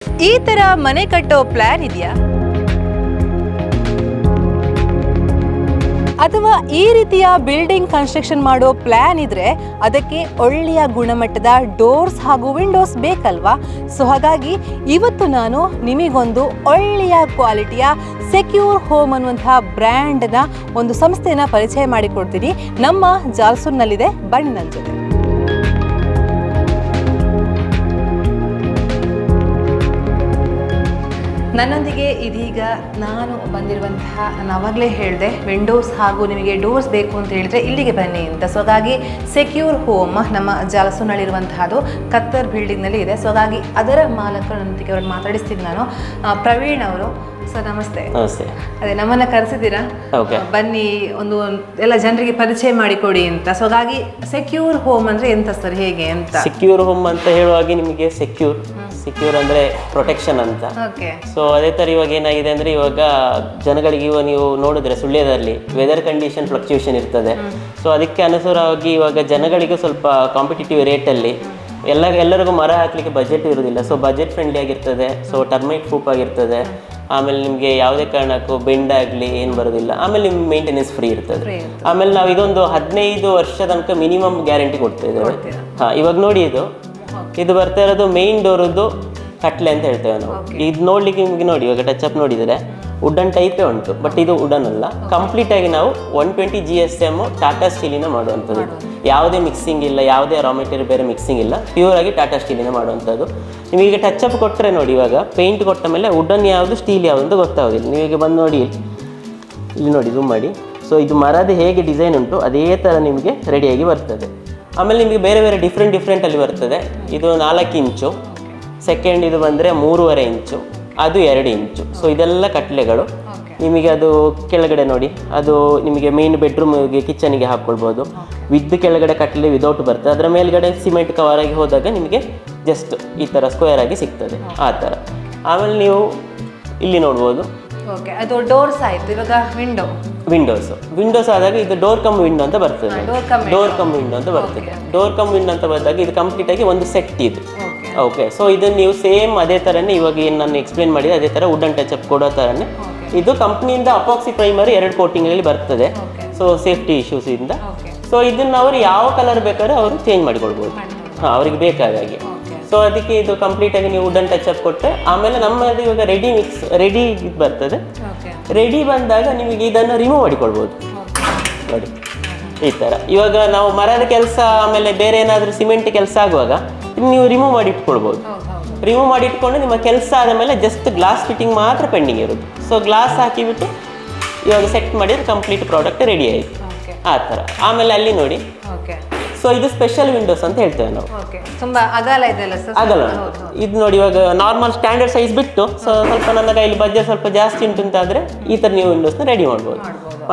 ಈ ತರ ಮನೆ ಕಟ್ಟೋ ಪ್ಲಾನ್ ಇದೆಯಾ? ಅಥವಾ ಈ ರೀತಿಯ ಬಿಲ್ಡಿಂಗ್ ಕನ್ಸ್ಟ್ರಕ್ಷನ್ ಮಾಡೋ ಪ್ಲಾನ್ ಇದ್ರೆ ಅದಕ್ಕೆ ಒಳ್ಳೆಯ ಗುಣಮಟ್ಟದ ಡೋರ್ಸ್ ಹಾಗೂ ವಿಂಡೋಸ್ ಬೇಕಲ್ವಾ? ಸೊ ಹಾಗಾಗಿ ಇವತ್ತು ನಾನು ನಿಮಗೊಂದು ಒಳ್ಳೆಯ ಕ್ವಾಲಿಟಿಯ ಸೆಕ್ಯೂರ್ ಹೋಮ್ ಅನ್ನುವಂತಹ ಬ್ರ್ಯಾಂಡ್ನ ಒಂದು ಸಂಸ್ಥೆನ ಪರಿಚಯ ಮಾಡಿಕೊಡ್ತೀನಿ. ನಮ್ಮ ಜಾಲ್ಸೂರ್ನಲ್ಲಿದೆ, ಬನ್ನಿ ನನ್ನ ಜೊತೆ. ನನ್ನೊಂದಿಗೆ ಇದೀಗ ನಾನು ಬಂದಿರುವಂತಹ, ನಾನು ಆವಾಗಲೇ ಹೇಳಿದೆ ವಿಂಡೋಸ್ ಹಾಗೂ ನಿಮಗೆ ಡೋರ್ಸ್ ಬೇಕು ಅಂತ ಹೇಳಿದರೆ ಇಲ್ಲಿಗೆ ಬನ್ನಿ ಅಂತ. ಸೊ ಹಾಗಾಗಿ ಸೆಕ್ಯೂರ್ ಹೋಮ್ ನಮ್ಮ ಜಾಲಸೂರಿನಲ್ಲಿರುವಂತಹದ್ದು ಕತ್ತರ್ ಬಿಲ್ಡಿಂಗ್ನಲ್ಲಿ ಇದೆ. ಸೊ ಹಾಗಾಗಿ ಅದರ ಮಾಲಕರು ನನ್ನೊಂದಿಗೆ ಅವ್ರನ್ನ ಮಾತಾಡಿಸ್ತೀನಿ ನಾನು. ಪ್ರವೀಣ್ ಅವರು. ಸರ್ ನಮಸ್ತೆ. ನಮಸ್ತೆ. ಅದೇ ನಮ್ಮನ್ನ ಕರೆಸಿದ್ದೀರಾ, ಬನ್ನಿ ಒಂದು ಎಲ್ಲ ಜನರಿಗೆ ಪರಿಚಯ ಮಾಡಿಕೊಡಿ ಅಂತ. ಸೊ ಹಾಗಾಗಿ ಸೆಕ್ಯೂರ್ ಹೋಮ್ ಅಂದ್ರೆ ಎಂತ ಸರ್, ಹೇಗೆ ಅಂತ? ಸೆಕ್ಯೂರ್ ಹೋಮ್ ಅಂತ ಹೇಳುವಾಗ ನಿಮಗೆ ಸೆಕ್ಯೂರ್ ಅಂದ್ರೆ ಪ್ರೊಟೆಕ್ಷನ್ ಅಂತ. ಸೊ ಅದೇ ತರ ಇವಾಗ ಏನಾಗಿದೆ ಅಂದ್ರೆ ಇವಾಗ ಜನಗಳಿಗೆ ಇವಾಗ ನೀವು ನೋಡಿದ್ರೆ ಸುಳ್ಯದಲ್ಲಿ ವೆದರ್ ಕಂಡೀಷನ್ ಫ್ಲಕ್ಚುಯೇಷನ್ ಇರ್ತದೆ. ಸೊ ಅದಕ್ಕೆ ಅನುಸಾರವಾಗಿ ಇವಾಗ ಜನಗಳಿಗೆ ಸ್ವಲ್ಪ ಕಾಂಪಿಟೇಟಿವ್ ರೇಟಲ್ಲಿ ಎಲ್ಲರಿಗೂ ಮರ ಹಾಕ್ಲಿಕ್ಕೆ ಬಜೆಟ್ ಇರೋದಿಲ್ಲ. ಸೊ ಬಜೆಟ್ ಫ್ರೆಂಡ್ಲಿ ಆಗಿರ್ತದೆ. ಸೊ ಟರ್ಮೈಟ್ ಪ್ರೂಫ್ ಆಗಿರ್ತದೆ. ಆಮೇಲೆ ನಿಮಗೆ ಯಾವುದೇ ಕಾರಣಕ್ಕೂ ಬೆಂಡ್ ಆಗಲಿ ಏನು ಬರೋದಿಲ್ಲ. ಆಮೇಲೆ ನಿಮ್ಗೆ ಮೇಂಟೆನೆನ್ಸ್ ಫ್ರೀ ಇರ್ತದೆ. ಆಮೇಲೆ ನಾವು ಇದೊಂದು 15 ವರ್ಷ ತನಕ ಮಿನಿಮಮ್ ಗ್ಯಾರಂಟಿ ಕೊಡ್ತಾ ಇದ್ದೇವೆ. ಇವಾಗ ನೋಡಿ ಇದು ಬರ್ತಾ ಇರೋದು ಮೇನ್ ಡೋರದ್ದು ಕಟ್ಲೆ ಅಂತ ಹೇಳ್ತೇವೆ ನಾವು. ಇದು ನೋಡ್ಲಿಕ್ಕೆ ನಿಮಗೆ ನೋಡಿ ಇವಾಗ ಟಚ್ ಅಪ್ ನೋಡಿದರೆ ವುಡನ್ ಟೈಪೇ ಉಂಟು, ಬಟ್ ಇದು ವುಡನ್ ಅಲ್ಲ. ಕಂಪ್ಲೀಟ್ ಆಗಿ ನಾವು 120 GSM ಟಾಟಾ ಸ್ಟೀಲಿನ ಮಾಡುವಂಥದ್ದು. ಯಾವುದೇ ಮಿಕ್ಸಿಂಗ್ ಇಲ್ಲ, ಯಾವುದೇ ರಾ ಮೆಟೀರಿಯಲ್ ಬೇರೆ ಮಿಕ್ಸಿಂಗ್ ಇಲ್ಲ, ಪ್ಯೂರ್ ಆಗಿ ಟಾಟಾ ಸ್ಟೀಲಿನ ಮಾಡುವಂಥದ್ದು. ನೀವೀಗ ಟಚ್ ಅಪ್ ಕೊಟ್ಟರೆ ನೋಡಿ, ಇವಾಗ ಪೇಂಟ್ ಕೊಟ್ಟ ಮೇಲೆ ವುಡನ್ ಯಾವುದು ಸ್ಟೀಲ್ ಯಾವುದು ಅಂತ ಗೊತ್ತಾಗೋದಿಲ್ಲ. ನೀವೀಗ ಬಂದು ನೋಡಿ, ಇಲ್ಲಿ ನೋಡಿ ಝೂಮ್ ಮಾಡಿ. ಸೊ ಇದು ಮರದ ಹೇಗೆ ಡಿಸೈನ್ ಉಂಟು ಅದೇ ಥರ ನಿಮಗೆ ರೆಡಿಯಾಗಿ ಬರ್ತದೆ. ಆಮೇಲೆ ನಿಮಗೆ ಬೇರೆ ಬೇರೆ ಡಿಫ್ರೆಂಟಲ್ಲಿ ಬರ್ತದೆ. ಇದು 4 ಇಂಚು, ಸೆಕೆಂಡ್ ಇದು ಬಂದರೆ 3.5 ಇಂಚು, ಅದು 2 ಇಂಚು. ಸೊ ಇದೆಲ್ಲ ಕಟ್ಲೆಗಳು ನಿಮಗೆ. ಅದು ಕೆಳಗಡೆ ನೋಡಿ, ಅದು ನಿಮಗೆ ಮೇನ್ ಬೆಡ್ರೂಮ್ಗೆ ಕಿಚನ್ಗೆ ಹಾಕ್ಕೊಳ್ಬೋದು. ವಿದ್ ಕೆಳಗಡೆ ಕಟ್ಲೆ ವಿದೌಟ್ ಬರ್ತದೆ. ಅದರ ಮೇಲ್ಗಡೆ ಸಿಮೆಂಟ್ ಕವರ್ ಆಗಿ ಹೋದಾಗ ನಿಮಗೆ ಜಸ್ಟ್ ಈ ಥರ ಸ್ಕ್ವೇರ್ ಆಗಿ ಸಿಗ್ತದೆ, ಆ ಥರ. ಆಮೇಲೆ ನೀವು ಇಲ್ಲಿ ನೋಡ್ಬೋದು. ಅದು ಡೋರ್ಸ್ ಆಯ್ತು. ಇವಾಗ ವಿಂಡೋಸ್ ಆದಾಗ ಇದು ಡೋರ್ ಕಮ್ ವಿಂಡೋ ಅಂತ ಬರ್ತದೆ. ಡೋರ್ ಕಮ್ ವಿಂಡೋ ಅಂತ ಬರ್ತದೆ. ಡೋರ್ ಕಮ್ ವಿಂಡೋ ಅಂತ ಬಂದಾಗ ಇದು ಕಂಪ್ಲೀಟ್ ಆಗಿ ಒಂದು ಸೆಟ್ ಇದು. ಓಕೆ. ಸೊ ಇದನ್ನು ನೀವು ಸೇಮ್ ಅದೇ ಥರನೇ ಇವಾಗ ಏನು ನಾನು ಎಕ್ಸ್ಪ್ಲೇನ್ ಮಾಡಿದೆ ಅದೇ ಥರ ವುಡನ್ ಟಚ್ ಅಪ್ ಕೊಡೋ ಥರನೇ ಇದು ಕಂಪ್ನಿಯಿಂದ ಅಪಾಕ್ಸಿ ಪ್ರೈಮರಿ 2 ಕೋಟಿಂಗಲ್ಲಿ ಬರ್ತದೆ. ಸೊ ಸೇಫ್ಟಿ ಇಶ್ಯೂಸ್ ಇಂದ. ಸೊ ಇದನ್ನು ಅವರು ಯಾವ ಕಲರ್ ಬೇಕಾದ್ರೆ ಅವರು ಚೇಂಜ್ ಮಾಡಿಕೊಳ್ಬೋದು, ಅವ್ರಿಗೆ ಬೇಕಾದ ಹಾಗೆ. ಸೊ ಅದಕ್ಕೆ ಇದು ಕಂಪ್ಲೀಟ್ ಆಗಿ ನೀವು ವುಡನ್ ಟಚ್ ಅಪ್ ಕೊಟ್ಟರೆ ಆಮೇಲೆ ನಮ್ಮದು ಇವಾಗ ರೆಡಿ ಬರ್ತದೆ. ರೆಡಿ ಬಂದಾಗ ನಿಮಗೆ ಇದನ್ನು ರಿಮೂವ್ ಮಾಡಿಕೊಳ್ಬೋದು ನೋಡಿ ಈ ಥರ. ಇವಾಗ ನಾವು ಮರದ ಕೆಲಸ ಆಮೇಲೆ ಬೇರೆ ಏನಾದರೂ ಸಿಮೆಂಟ್ ಕೆಲಸ ಆಗುವಾಗ ನೀವು ರಿಮೂವ್ ಮಾಡಿ ಇಟ್ಕೊಳ್ಬೋದು. ರಿಮೂವ್ ಮಾಡಿ ಇಟ್ಕೊಂಡು ನಿಮ್ಮ ಕೆಲಸ ಆದ ಮೇಲೆ ಜಸ್ಟ್ ಗ್ಲಾಸ್ ಫಿಟ್ಟಿಂಗ್ ಮಾತ್ರ ಪೆಂಡಿಂಗ್ ಇರೋದು. ಸೊ ಗ್ಲಾಸ್ ಹಾಕಿಬಿಟ್ಟು ಇವಾಗ ಸೆಟ್ ಮಾಡಿದ್ರೆ ಕಂಪ್ಲೀಟ್ ಪ್ರಾಡಕ್ಟ್ ರೆಡಿ ಆಯಿತು, ಆ ಥರ. ಆಮೇಲೆ ಅಲ್ಲಿ ನೋಡಿ, ಸೊ ಇದು ಸ್ಪೆಷಲ್ ವಿಂಡೋಸ್ ಅಂತ ಹೇಳ್ತೇವೆ ನಾವು. ತುಂಬಾ ಅಗಲ ಇದೆಲ್ಲ ಸರ್? ಅಗಲ ಇದು ನೋಡಿ, ಇವಾಗ ನಾರ್ಮಲ್ ಸ್ಟ್ಯಾಂಡರ್ಡ್ ಸೈಜ್ ಬಿಟ್ಟು ಸ್ವಲ್ಪ ನನ್ನ ಕೈಲಿ ಬಜೆಟ್ ಸ್ವಲ್ಪ ಜಾಸ್ತಿ ಉಂಟು ಅಂತಾದರೆ ಈ ಥರ ನೀವು ವಿಂಡೋಸ್ನ ರೆಡಿ ಮಾಡ್ಬೋದು.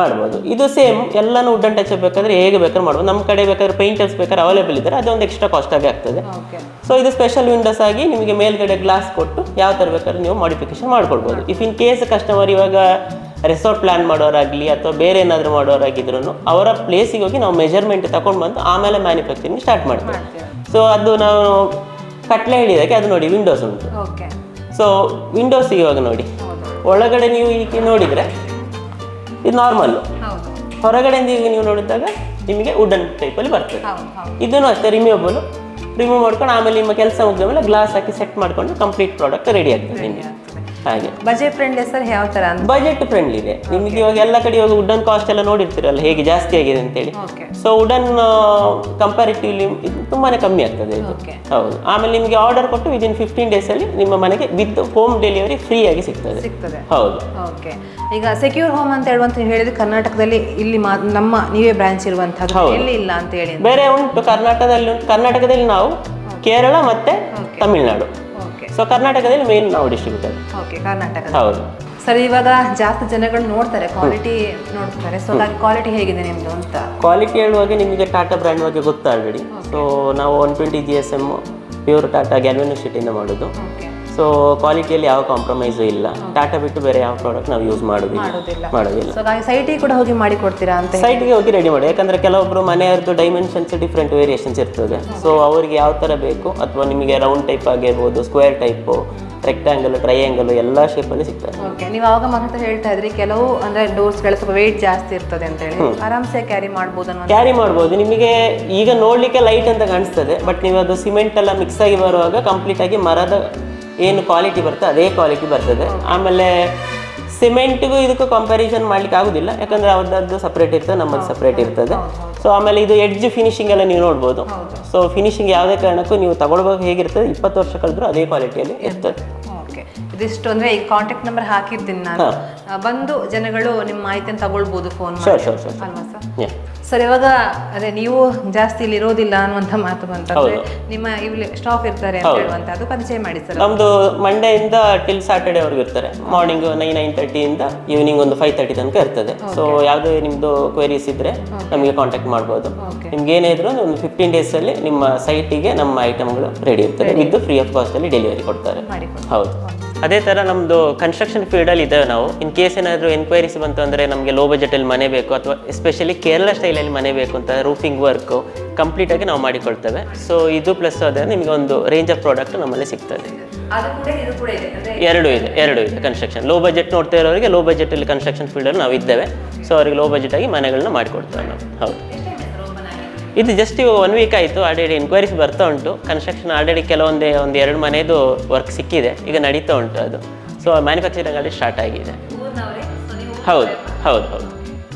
ಇದು ಸೇಮ್ ಎಲ್ಲನೂ ವುಡನ್ ಟಚ್ ಬೇಕಾದ್ರೆ ಹೇಗೆ ಬೇಕಾದ್ರೆ ಮಾಡ್ಬೋದು. ನಮ್ಮ ಕಡೆ ಬೇಕಾದ್ರೆ ಪೇಂಟರ್ಸ್ ಬೇಕಾದ್ರೆ ಅವೈಲೇಬಲ್ ಇದ್ದಾರೆ, ಅದೊಂದು ಎಕ್ಸ್ಟ್ರಾ ಕಾಸ್ಟ್ ಆಗಿ ಆಗ್ತದೆ. ಸೊ ಇದು ಸ್ಪೆಷಲ್ ವಿಂಡೋಸ್ ಆಗಿ ನಿಮಗೆ ಮೇಲ್ಗಡೆ ಗ್ಲಾಸ್ ಕೊಟ್ಟು ಯಾವ ಥರ ಬೇಕಾದ್ರೆ ನೀವು ಮಾಡಿಫಿಕೇಶನ್ ಮಾಡ್ಕೊಳ್ಬೋದು. ಇಫ್ ಇನ್ ಕೇಸ್ ಕಸ್ಟಮರ್ ಇವಾಗ ರೆಸಾರ್ಟ್ ಪ್ಲಾನ್ ಮಾಡೋರಾಗಲಿ ಅಥವಾ ಬೇರೆ ಏನಾದರೂ ಮಾಡೋರಾಗಿದ್ರು ಅವರ ಪ್ಲೇಸಿಗೆ ಹೋಗಿ ನಾವು ಮೆಜರ್ಮೆಂಟ್ ತಗೊಂಡು ಬಂದು ಆಮೇಲೆ ಮ್ಯಾನುಫ್ಯಾಕ್ಚರಿಂಗ್ ಸ್ಟಾರ್ಟ್ ಮಾಡ್ತೀವಿ. ಸೊ ಅದು ನಾವು ಕಟ್ಲೆ ಹೇಳಿದಾಗೆ ಅದು ನೋಡಿ ವಿಂಡೋಸ್ ಉಂಟು. ಸೊ ವಿಂಡೋಸ್ ಇವಾಗ ನೋಡಿ, ಒಳಗಡೆ ನೀವು ಈಗ ನೋಡಿದರೆ ಇದು ನಾರ್ಮಲ್ಲು, ಹೊರಗಡೆಯಿಂದ ಈಗ ನೀವು ನೋಡಿದಾಗ ನಿಮಗೆ ವುಡನ್ ಟೈಪಲ್ಲಿ ಬರ್ತದೆ. ಇದನ್ನು ಅಷ್ಟೇ ರಿಮೂವ್ ಮಾಡ್ಕೊಂಡು ಆಮೇಲೆ ನಿಮ್ಮ ಕೆಲಸ ಮುಗಿದ ಮೇಲೆ ಗ್ಲಾಸ್ ಹಾಕಿ ಸೆಟ್ ಮಾಡ್ಕೊಂಡು ಕಂಪ್ಲೀಟ್ ಪ್ರಾಡಕ್ಟ್ ರೆಡಿ ಆಗ್ತದೆ ನಿಮಗೆ. ಹಾಗೆ ಬಜೆಟ್ ಫ್ರೆಂಡ್ಲಿ ಸರ್? ಯಾವ ಥರ? ಬಜೆಟ್ ಫ್ರೆಂಡ್ಲಿ ಇದೆ ನಿಮಗೆ. ಇವಾಗ ಎಲ್ಲ ಕಡೆ ಇವಾಗ ವುಡನ್ ಕಾಸ್ಟ್ ಎಲ್ಲ ನೋಡಿರ್ತೀರಲ್ಲ ಹೇಗೆ ಜಾಸ್ತಿ ಆಗಿದೆ ಅಂತೇಳಿ. ಸೊ ವುಡನ್ ಕಂಪ್ಯಾರಿಟಿವ್ಲಿ ತುಂಬಾ ಕಮ್ಮಿ ಆಗ್ತದೆ ಇದು. ಹೌದು. ಆಮೇಲೆ ನಿಮಗೆ ಆರ್ಡರ್ ಕೊಟ್ಟು ವಿದಿನ್ 15 ಡೇಸಲ್ಲಿ ನಿಮ್ಮ ಮನೆಗೆ ವಿತ್ ಹೋಮ್ ಡೆಲಿವರಿ ಫ್ರೀ ಆಗಿ ಸಿಗ್ತದೆ. ಹೌದು. ಓಕೆ. ಈಗ ಸೆಕ್ಯೂರ್ ಹೋಮ್ ಅಂತ ಹೇಳುವಂತ ಹೇಳಿದ್ರೆ ಕರ್ನಾಟಕದಲ್ಲಿ ಇಲ್ಲಿ ನಮ್ಮ ನೀವೇ ಬ್ರಾಂಚ್ ಇರುವಂತದ್ದು ಎಲ್ಲಿ ಇಲ್ಲ ಅಂತ ಹೇಳಿ? ಬೇರೆ ಉಂಟು, ಕರ್ನಾಟಕದಲ್ಲಿ ನಾವು ಕೇರಳ ಮತ್ತೆ ತಮಿಳುನಾಡು. ಸೊ ಕರ್ನಾಟಕದಲ್ಲಿ ಮೇನ್ ನಾವು ಡಿಸ್ಟ್ರಿಬ್ಯೂಟರ್. ಓಕೆ, ಕರ್ನಾಟಕ. ಹೌದು ಸರ್. ಇವಾಗ ಜಾಸ್ತಿ ಜನಗಳು ನೋಡ್ತಾರೆ, ಕ್ವಾಲಿಟಿ ನೋಡ್ತಾರೆ. ಸೊ ಹಾಗಾಗಿ ಕ್ವಾಲಿಟಿ ಹೇಗಿದೆ ನಿಮ್ಮದು ಅಂತ? ಕ್ವಾಲಿಟಿ ಹೇಳುವಾಗ ನಿಮಗೆ ಟಾಟಾ ಬ್ರ್ಯಾಂಡ್ ಬಗ್ಗೆ ಗೊತ್ತು ಆಲ್ರೆಡಿ. ಸೊ ನಾವು 120 GSM ಪ್ಯೂರ್ ಟಾಟಾ ಗ್ಯಾಲ್ವೆನೋಸಿಟಿಯಿಂದ ಮಾಡೋದು. ಸೊ ಕ್ವಾಲಿಟಿಯಲ್ಲಿ ಯಾವ ಕಾಂಪ್ರಮೈಸು ಇಲ್ಲ. ಟಾಟಾ ಬಿಟ್ಟು ಬೇರೆ ಯಾವ ಪ್ರಾಡಕ್ಟ್ ನಾವು ಯೂಸ್ ಮಾಡೋದಿಲ್ಲ. ಸೊ ಹಾಗಾಗಿ ಸೈಟಿಗೆ ಕೂಡ ಹೋಗಿ ಮಾಡಿ ಕೊಡ್ತೀರಾ ಅಂತ? ಸೈಟ್ಗೆ ಹೋಗಿ ರೆಡಿ ಮಾಡಿ. ಯಾಕಂದರೆ ಕೆಲವೊಬ್ಬರು ಮನೆಯವ್ರದ್ದು ಡೈಮೆನ್ಷನ್ಸ್ ಡಿಫ್ರೆಂಟ್ ವೇರಿಯೇಷನ್ಸ್ ಇರ್ತದೆ. ಸೊ ಅವರಿಗೆ ಯಾವ ಥರ ಬೇಕು, ಅಥವಾ ನಿಮಗೆ ರೌಂಡ್ ಟೈಪ್ ಆಗಿರ್ಬೋದು, ಸ್ಕ್ವೇರ್ ಟೈಪು, ರೆಕ್ಟಾಂಗಲ್, ಟ್ರೈಯಾಂಗಲ್ ಎಲ್ಲ ಶೇಪಲ್ಲಿ ಸಿಗ್ತದೆ. ಓಕೆ, ನೀವು ಆವಾಗ ಮಾತ್ರ ಹೇಳ್ತಾ ಇದ್ರಿ ಕೆಲವು ಅಂದರೆ ಡೋರ್ಸ್ಗಳು ಸ್ವಲ್ಪ ವೆಯ್ಟ್ ಜಾಸ್ತಿ ಇರ್ತದೆ ಅಂತ ಹೇಳಿ, ಆರಾಮ್ಸೆ ಕ್ಯಾರಿ ಮಾಡ್ಬೋದು ಅನ್ನೋ. ಕ್ಯಾರಿ ಮಾಡ್ಬೋದು. ನಿಮಗೆ ಈಗ ನೋಡಲಿಕ್ಕೆ ಲೈಟ್ ಅಂತ ಕಾಣಿಸ್ತದೆ, ಬಟ್ ನೀವು ಅದು ಸಿಮೆಂಟ್ ಎಲ್ಲ ಮಿಕ್ಸ್ ಆಗಿ ಬರುವಾಗ ಕಂಪ್ಲೀಟ್ ಆಗಿ ಮರದ ಏನು ಕ್ವಾಲಿಟಿ ಬರ್ತದೆ ಅದೇ ಕ್ವಾಲಿಟಿ ಬರ್ತದೆ. ಆಮೇಲೆ ಸಿಮೆಂಟ್ಗೂ ಇದಕ್ಕೂ ಕಂಪ್ಯಾರಿಸನ್ ಮಾಡ್ಲಿಕ್ಕೆ ಆಗೋದಿಲ್ಲ, ಯಾಕಂದರೆ ಅವ್ರದ್ದು ಸಪ್ರೇಟ್ ಇರ್ತದೆ, ನಮ್ಮದು ಸಪ್ರೇಟ್ ಇರ್ತದೆ. ಸೊ ಆಮೇಲೆ ಇದು ಎಡ್ಜ್ ಫಿನಿಶಿಂಗ್ ಎಲ್ಲ ನೀವು ನೋಡ್ಬೋದು. ಸೊ ಫಿನಿಶಿಂಗ್ ಯಾವುದೇ ಕಾರಣಕ್ಕೂ ನೀವು ತಗೊಳ್ಬೇಕು ಹೇಗಿರ್ತದೆ 20 ವರ್ಷ ಕಳೆದ್ರೂ ಅದೇ ಕ್ವಾಲಿಟಿಯಲ್ಲಿ ಇರ್ತದೆ. ಓಕೆ, ಇದಿಷ್ಟು ಅಂದರೆ ಈಗ ಕಾಂಟ್ಯಾಕ್ಟ್ ನಂಬರ್ ಹಾಕಿರ್ತೀನಿ ನಾನು, ಬಂದು ಜನಗಳು ನಿಮ್ಮ ಮಾಹಿತಿಯನ್ನು ತಗೊಳ್ಬೋದು ಫೋನ್ ಮಾಡಿ ಅಲ್ವಾ ಸರ್? ಸರ್, ಇವಾಗ ಅದೇ ನೀವು ಜಾಸ್ತಿ ಇಲ್ಲಿ ಇರೋದಿಲ್ಲ ಅನ್ನುವಂಥ ಮಾತು ಬಂತಂದ್ರೆ ನಿಮ್ಮ ಇಲ್ಲಿ ಸ್ಟಾಫ್ ಇರ್ತಾರೆ ಅಂತ ಹೇಳುವಂತ ಅದು ಪರಿಚಯ ಮಾಡಿ ಸರ್. ನಮ್ದು ಮಂಡೇ ಇಂದ ಟಿಲ್ ಸ್ಯಾಟರ್ಡೇ ವರ್ಗು ಇರ್ತಾರೆ. ಮಾರ್ನಿಂಗ್ 9:30 ಇಂದ ಈವ್ನಿಂಗ್ ಒಂದು 5:30 ತನಕ ಇರ್ತದೆ. ಸೊ ಯಾವುದೇ ನಿಮ್ದು ಕ್ವೆರೀಸ್ ಇದ್ರೆ ನಮಗೆ ಕಾಂಟ್ಯಾಕ್ಟ್ ಮಾಡ್ಬೋದು. ನಿಮ್ಗೆ ಏನೇ ಇದ್ರು ಒಂದು 15 days ಅಲ್ಲಿ ನಿಮ್ಮ ಸೈಟಿಗೆ ನಮ್ಮ ಐಟಮ್ಗಳು ರೆಡಿ ಇರ್ತದೆ, ವಿತ್ ಫ್ರೀ ಆಫ್ ಕಾಸ್ಟ್ ಅಲ್ಲಿ ಡೆಲಿವರಿ ಕೊಡ್ತಾರೆ. ಹೌದು, ಅದೇ ಥರ ನಮ್ಮದು ಕನ್ಸ್ಟ್ರಕ್ಷನ್ ಫೀಲ್ಡಲ್ಲಿ ಇದ್ದೇವೆ ನಾವು. ಇನ್ ಕೇಸ್ ಏನಾದರೂ ಎನ್ಕ್ವೈರೀಸ್ ಬಂತು ಅಂದರೆ ನಮಗೆ ಲೋ ಬಜೆಟಲ್ಲಿ ಮನೆ ಬೇಕು ಅಥವಾ ಎಸ್ಪೆಷಲಿ ಕೇರಳ ಸ್ಟೈಲಲ್ಲಿ ಮನೆ ಬೇಕು ಅಂತ ರೂಫಿಂಗ್ ವರ್ಕು ಕಂಪ್ಲೀಟಾಗಿ ನಾವು ಮಾಡಿಕೊಳ್ತೇವೆ. ಸೊ ಇದು ಪ್ಲಸ್ ಅದೇ ನಿಮಗೆ ಒಂದು ರೇಂಜ್ ಆಫ್ ಪ್ರಾಡಕ್ಟ್ ನಮ್ಮಲ್ಲಿ ಸಿಗ್ತದೆ. ಎರಡೂ ಇದೆ ಕನ್ಸ್ಟ್ರಕ್ಷನ್. ಲೋ ಬಜೆಟ್ ನೋಡ್ತಾ ಇರೋರಿಗೆ ಲೋ ಬಜೆಟಲ್ಲಿ ಕನ್ಸ್ಟ್ರಕ್ಷನ್ ಫೀಲ್ಡಲ್ಲಿ ನಾವು ಇದ್ದೇವೆ. ಸೊ ಅವರಿಗೆ ಲೋ ಬಜೆಟಾಗಿ ಮನೆಗಳನ್ನ ಮಾಡಿಕೊಡ್ತೇವೆ ನಾವು. ಹೌದು, ಇದು ಜಸ್ಟ್ 1 week ಆಯಿತು, ಆಲ್ರೆಡಿ ಎನ್ಕ್ವೈರೀಸ್ ಬರ್ತಾ ಉಂಟು. ಕನ್ಸ್ಟ್ರಕ್ಷನ್ ಆಲ್ರೆಡಿ ಕೆಲವೊಂದು 1-2 ಮನೆಯದು ವರ್ಕ್ ಸಿಕ್ಕಿದೆ, ಈಗ ನಡೀತಾ ಉಂಟು ಅದು. ಸೊ ಮ್ಯಾನುಫ್ಯಾಕ್ಚರಿಂಗ್ ಆಲ್ರೆಡಿ ಸ್ಟಾರ್ಟ್ ಆಗಿದೆ. ಹೌದು.